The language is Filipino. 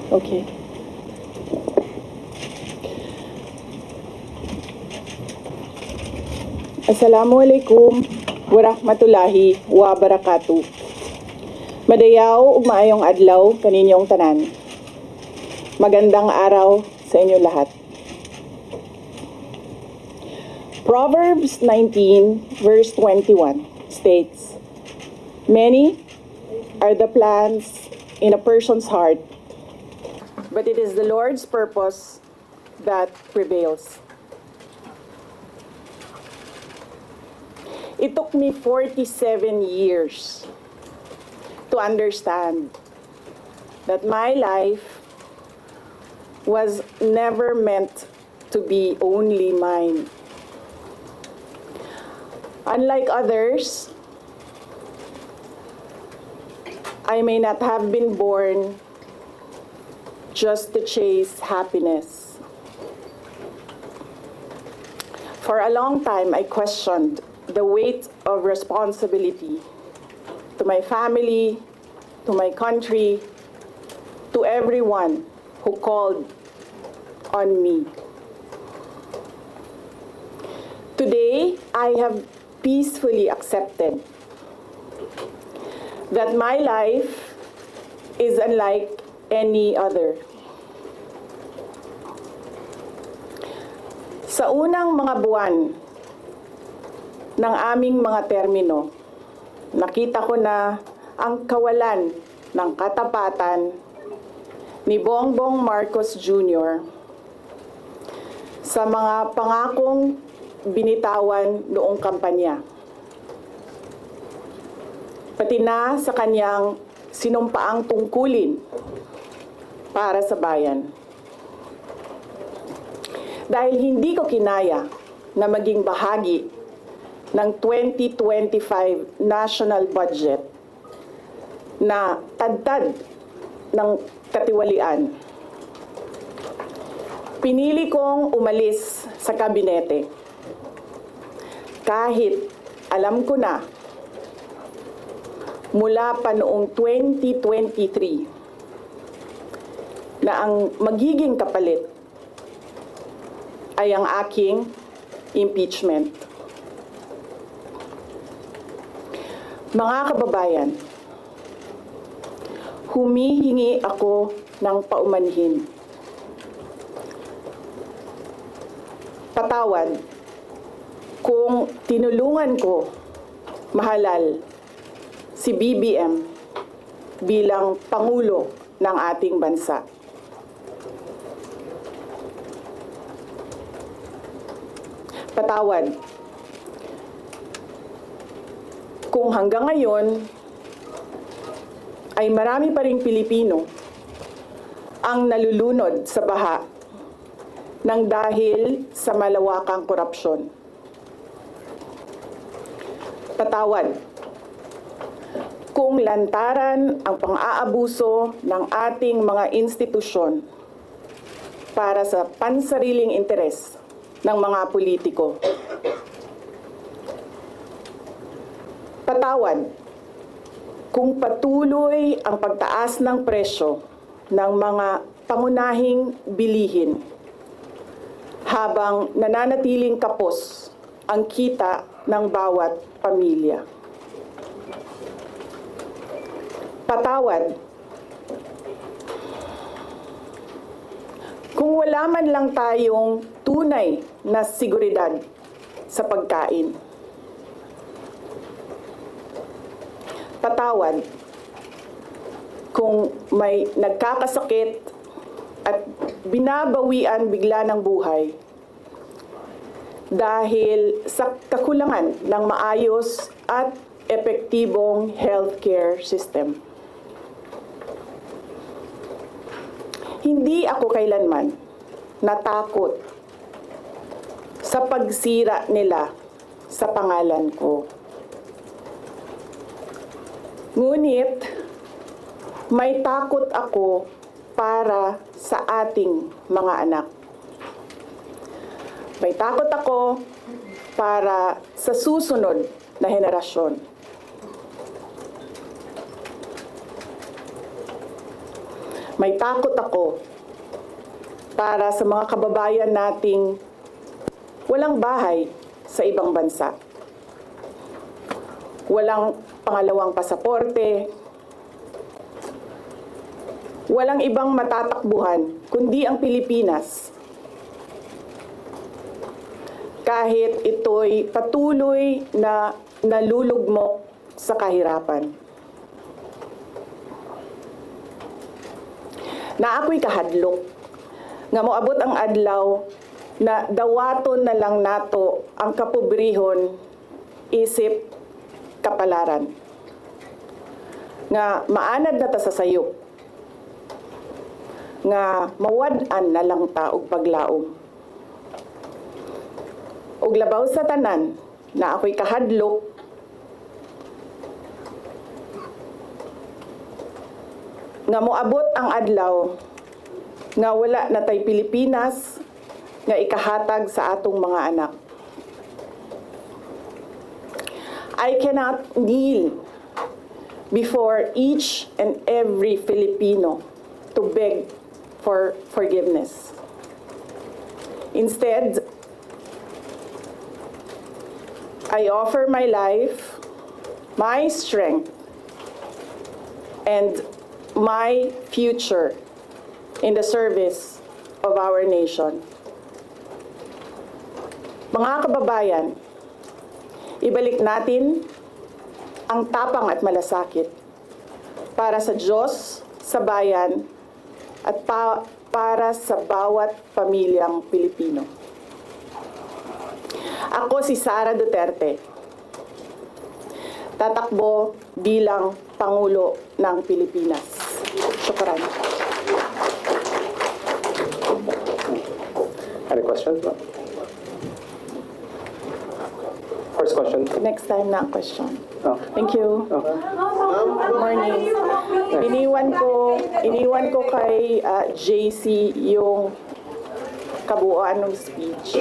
Okay. Assalamualaikum warahmatullahi wabarakatuh. Madayaw ug maayong adlaw kaninyong tanan. Magandang araw sa inyo lahat. Proverbs 19 verse 21 states, "Many are the plans in a person's heart, but it is the Lord's purpose that prevails." It took me 47 years to understand that my life was never meant to be only mine. Unlike others, I may not have been born just to chase happiness. For a long time, I questioned the weight of responsibility to my family, to my country, to everyone who called on me. Today, I have peacefully accepted that my life is unlike any other. Sa unang mga buwan ng aming mga termino, nakita ko na ang kawalan ng katapatan ni Bongbong Marcos Jr. sa mga pangakong binitawan noong kampanya, pati na sa kanyang sinumpaang tungkulin para sa bayan. Dahil hindi ko kinaya na maging bahagi ng 2025 national budget na tadtad ng katiwalian, pinili kong umalis sa kabinete kahit alam ko na mula pa noong 2023 na ang magiging kapalit ay ang aking impeachment. Mga kababayan, humihingi ako ng paumanhin. Patawad kung tinulungan ko mahalal si BBM bilang Pangulo ng ating bansa. Patawad kung hanggang ngayon ay marami pa ring Pilipino ang nalulunod sa baha ng dahil sa malawakang korupsyon. Patawad kung lantaran ang pang-aabuso ng ating mga institusyon para sa pansariling interes ng mga politiko. Patawad kung patuloy ang pagtaas ng presyo ng mga pangunahing bilihin habang nananatiling kapos ang kita ng bawat pamilya. Patawad kung wala man lang tayong tunay na seguridad sa pagkain. Patawad kung may nagkakasakit at binabawian bigla ng buhay dahil sa kakulangan ng maayos at epektibong healthcare system. Hindi ako kailanman natakot sa pagsira nila sa pangalan ko. Ngunit, may takot ako para sa ating mga anak. May takot ako para sa susunod na henerasyon. May takot ako para sa mga kababayan nating walang bahay sa ibang bansa. Walang pangalawang pasaporte, walang ibang matatakbuhan kundi ang Pilipinas. Kahit ito'y patuloy na nalulugmok sa kahirapan. Na ako'y kahadlok, nga moabot ang adlaw na dawaton na lang nato ang kapobrihon isip kapalaran. Nga maanad na ta sa sayop, nga mawad-an na lang ta og paglaom. Og labaw sa tanan na ako'y kahadlok, nga moabot ang adlaw nga wala na tay Pilipinas nga ikahatag sa atong mga anak. I cannot kneel before each and every Filipino to beg for forgiveness. Instead, I offer my life, my strength, and my future in the service of our nation. Mga kababayan, ibalik natin ang tapang at malasakit para sa Diyos, sa bayan, at para sa bawat pamilyang Pilipino. Ako si Sara Duterte, tatakbo bilang Pangulo ng Pilipinas. Shukran. Any questions? First question. Next time na ang question. Oh. Thank you. Good morning. Iniwan ko kay JC yung kabuuan ng speech.